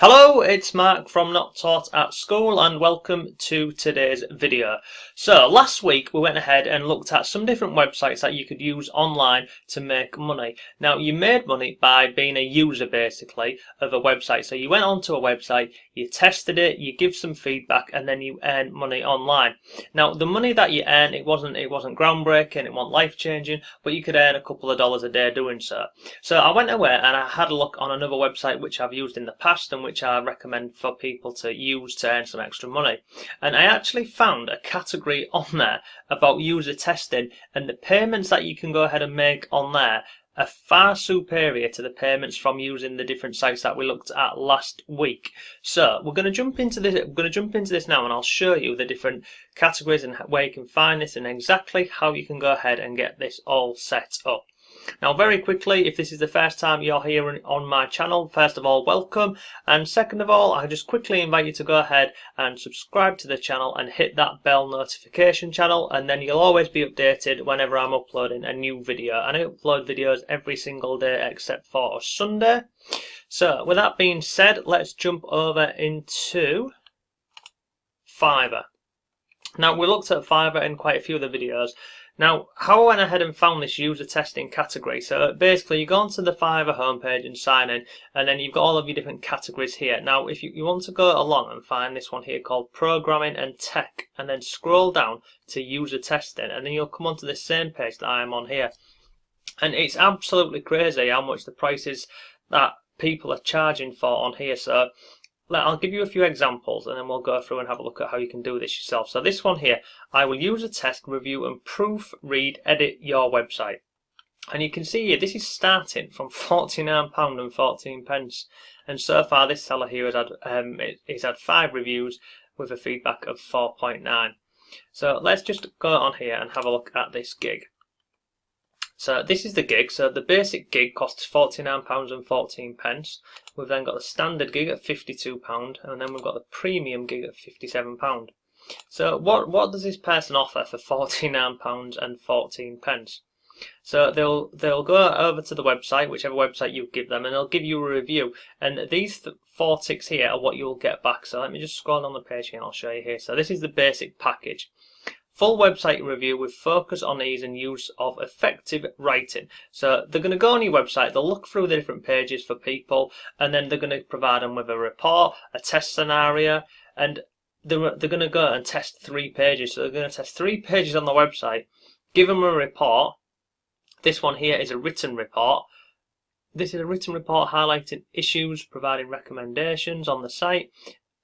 Hello, it's Mark from Not Taught at School and welcome to today's video. So last week we went ahead and looked at some different websites that you could use online to make money. Now you made money by being a user basically of a website. So you went onto a website, you tested it, you give some feedback and then you earn money online. Now the money that you earn, it wasn't groundbreaking, it wasn't life changing, but you could earn a couple of dollars a day doing so. So I went away and I had a look on another website which I've used in the past and which I recommend for people to use to earn some extra money. And I actually found a category on there about user testing, and the payments that you can go ahead and make on there are far superior to the payments from using the different sites that we looked at last week. So we're going to jump into this now, and I'll show you the different categories and where you can find this and exactly how you can go ahead and get this all set up. Now very quickly, if this is the first time you're here on my channel, first of all welcome, and second of all I just quickly invite you to go ahead and subscribe to the channel and hit that bell notification channel, and then you'll always be updated whenever I'm uploading a new video. And I upload videos every single day except for a Sunday. So with that being said, let's jump over into Fiverr. Now we looked at Fiverr in quite a few of the videos. Now, how I went ahead and found this user testing category, so basically you go onto the Fiverr homepage and sign in, and then you've got all of your different categories here. Now, if you want to go along and find this one here called Programming and Tech, and then scroll down to user testing, and then you'll come onto the same page that I am on here. And it's absolutely crazy how much the prices that people are charging for on here. So I'll give you a few examples and then we'll go through and have a look at how you can do this yourself. So this one here, I will use a test, review and proofread, edit your website. And you can see here, this is starting from £49.14. And so far this seller here has had 5 reviews with a feedback of 4.9. So let's just go on here and have a look at this gig. So this is the gig. So the basic gig costs £49.14. We've then got the standard gig at £52, and then we've got the premium gig at £57. So what does this person offer for £49.14? So they'll go over to the website, whichever website you give them, and they'll give you a review. And these 4 ticks here are what you'll get back. So let me just scroll on the page here and I'll show you here. So this is the basic package. Full website review with focus on ease and use of effective writing. So they're going to go on your website, they'll look through the different pages for people, and then they're going to provide them with a report, a test scenario, and they're going to go and test 3 pages. So they're going to test 3 pages on the website, give them a report. This one here is a written report. This is a written report highlighting issues, providing recommendations on the site.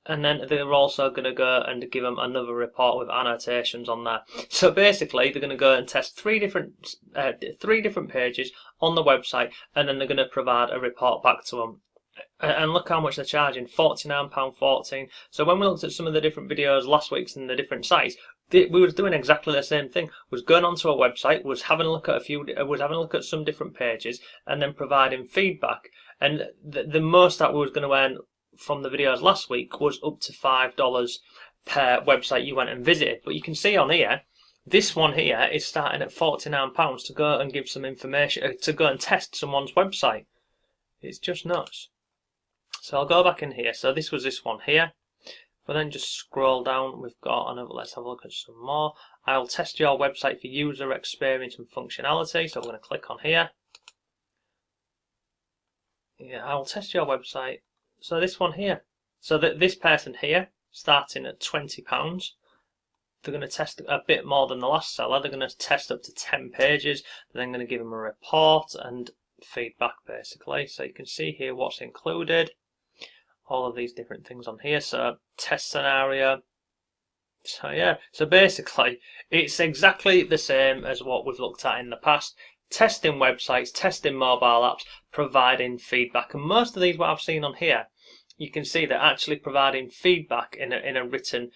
And then they're also going to go and give them another report with annotations on there. So basically, they're going to go and test 3 different pages on the website, and then they're going to provide a report back to them. And look how much they're charging, £49.14. So when we looked at some of the different videos last week's and the different sites, we was doing exactly the same thing. Was going onto a website, was having a look at some different pages, and then providing feedback. And the most that we was going to earn from the videos last week was up to $5 per website you went and visited. But you can see on here, this one here is starting at £49 to go and give some information, to go and test someone's website. It's just nuts. So I'll go back in here. So this was this one here. But then just scroll down, we've got another, let's have a look at some more. I'll test your website for user experience and functionality. So I'm going to click on here. Yeah, I'll test your website. So this one here, so that this person here, starting at £20, they're going to test a bit more than the last seller. They're going to test up to 10 pages. They're then going to give them a report and feedback basically. So you can see here what's included, all of these different things on here. So test scenario. So yeah, so basically it's exactly the same as what we've looked at in the past. Testing websites, testing mobile apps, providing feedback, and most of these what I've seen on here, you can see they're actually providing feedback in a written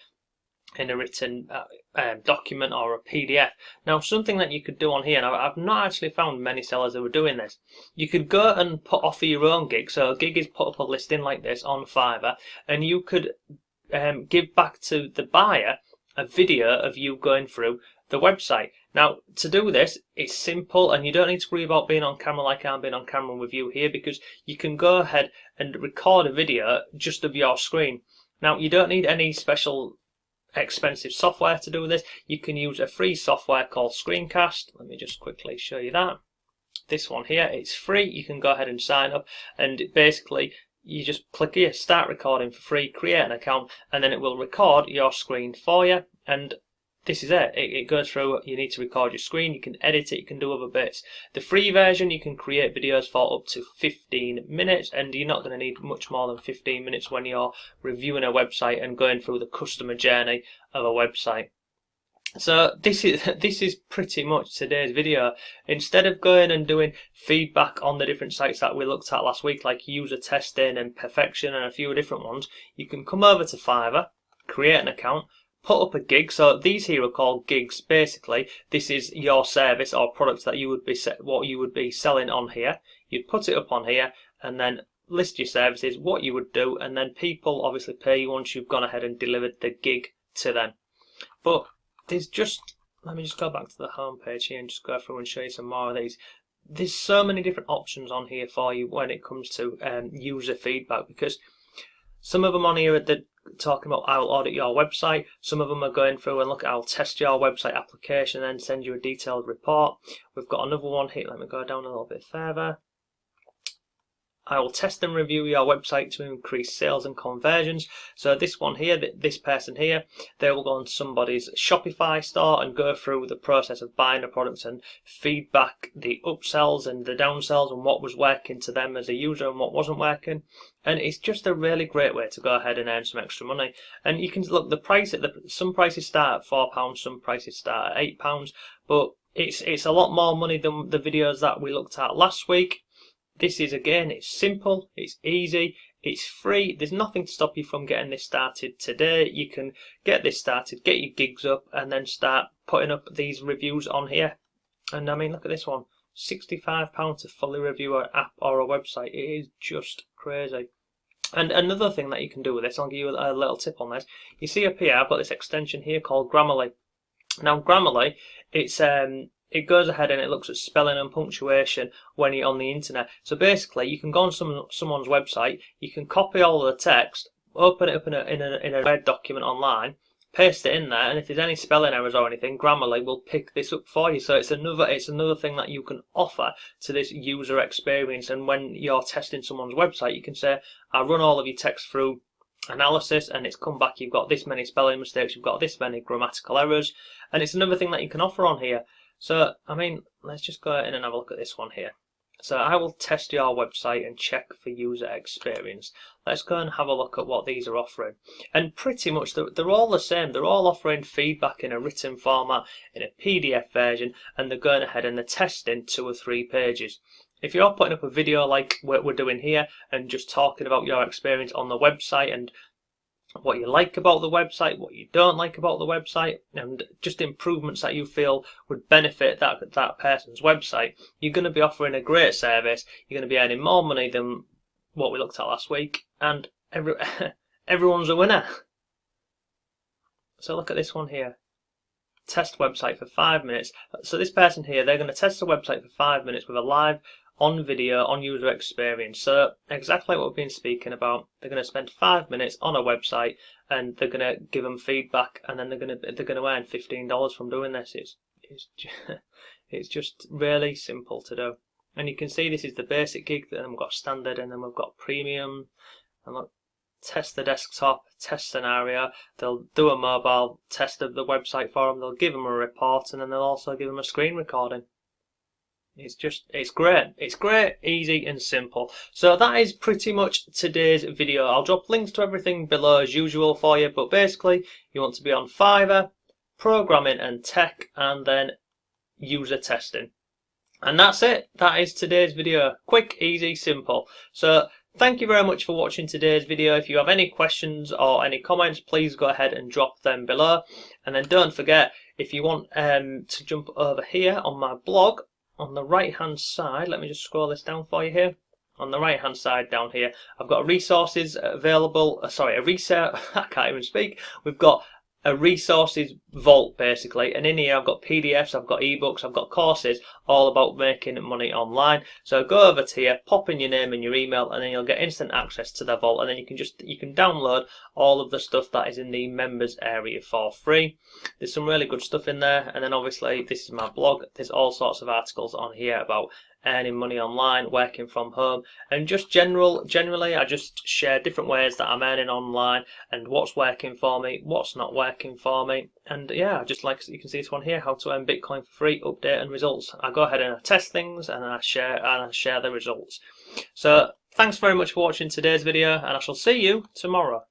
document or a PDF. Now, something that you could do on here, and I've not actually found many sellers who are doing this. You could go and offer your own gig. So a gig is put up a listing like this on Fiverr, and you could give back to the buyer a video of you going through the website. Now, to do this, it's simple, and you don't need to worry about being on camera like I'm being on camera with you here, because you can go ahead and record a video just of your screen. Now, you don't need any special expensive software to do this. You can use a free software called Screencast. Let me just quickly show you that. This one here, it's free. You can go ahead and sign up, and basically you just click here, start recording for free, create an account, and then it will record your screen for you. And this is it. It goes through. You need to record your screen, you can edit it, you can do other bits. The free version, you can create videos for up to 15 minutes, and you're not going to need much more than 15 minutes when you're reviewing a website and going through the customer journey of a website. So this is pretty much today's video. Instead of going and doing feedback on the different sites that we looked at last week, like user testing and perfection and a few different ones, you can come over to Fiverr, create an account, put up a gig. So these here are called gigs. Basically, this is your service or products that you would be what you would be selling on here. You'd put it up on here and then list your services, what you would do, and then people obviously pay you once you've gone ahead and delivered the gig to them. But there's just, let me just go back to the home page here and just go through and show you some more of these. There's so many different options on here for you when it comes to user feedback, because some of them on here are talking about I'll audit your website. Some of them are going through and look, I'll test your website application and then send you a detailed report. We've got another one here. Let me go down a little bit further. I will test and review your website to increase sales and conversions. So this one here, this person here, they will go on somebody's Shopify store and go through the process of buying the products and feedback the upsells and the downsells and what was working to them as a user and what wasn't working. And it's just a really great way to go ahead and earn some extra money. And you can look, the price at some prices start at £4, some prices start at £8, but it's a lot more money than the videos that we looked at last week. This is, again, it's simple, it's easy, it's free. There's nothing to stop you from getting this started today. You can get this started, get your gigs up, and then start putting up these reviews on here. And I mean, look at this one, £65 to fully review an app or a website. It is just crazy. And another thing that you can do with this, I'll give you a little tip on this. You see up here, I've got this extension here called Grammarly. Now, Grammarly, it goes ahead and it looks at spelling and punctuation when you're on the internet. So basically, you can go on someone's website, you can copy all of the text, open it up in a Word document online, paste it in there, and if there's any spelling errors or anything, Grammarly will pick this up for you. So it's another thing that you can offer to this user experience. And when you're testing someone's website, you can say, I run all of your text through analysis and it's come back, you've got this many spelling mistakes, you've got this many grammatical errors, and it's another thing that you can offer on here. So, I mean, let's just go in and have a look at this one here. So I will test your website and check for user experience. Let's go and have a look at what these are offering. And pretty much they're all the same. They're all offering feedback in a written format, in a PDF version, and they're going ahead and they're testing 2 or 3 pages. If you're putting up a video like what we're doing here and just talking about your experience on the website and what you like about the website, what you don't like about the website, and just improvements that you feel would benefit that person's website, you're going to be offering a great service. You're going to be earning more money than what we looked at last week, and everyone's a winner. So look at this one here. Test website for 5 minutes. So this person here, they're going to test the website for 5 minutes with a live on video, on user experience. So exactly what we've been speaking about. They're going to spend 5 minutes on a website and they're going to give them feedback, and then they're going to earn $15 from doing this. It's just really simple to do. And you can see this is the basic gig, then we've got standard, and then we've got premium. And look, test the desktop, test scenario. They'll do a mobile test of the website for them. They'll give them a report, and then they'll also give them a screen recording. It's great. It's great, easy and simple. So that is pretty much today's video. I'll drop links to everything below as usual for you, but basically you want to be on Fiverr, programming and tech, and then user testing. And that's it. That is today's video. Quick, easy, simple. So thank you very much for watching today's video. If you have any questions or any comments, please go ahead and drop them below. And then don't forget, if you want to jump over here on my blog, on the right hand side, let me just scroll this down for you here. On the right hand side down here, I've got resources available. I can't even speak. We've got a resources vault basically, and in here I've got PDFs, I've got ebooks, I've got courses all about making money online. So go over to here, pop in your name and your email, and then you'll get instant access to the vault, and then you can download all of the stuff that is in the members area for free. There's some really good stuff in there, and then obviously this is my blog. There's all sorts of articles on here about earning money online, working from home, and just generally I just share different ways that I'm earning online and what's working for me, what's not working for me. And yeah, just like you can see this one here, how to earn Bitcoin for free, update and results. I go ahead and I test things and I share the results. So thanks very much for watching today's video, and I shall see you tomorrow.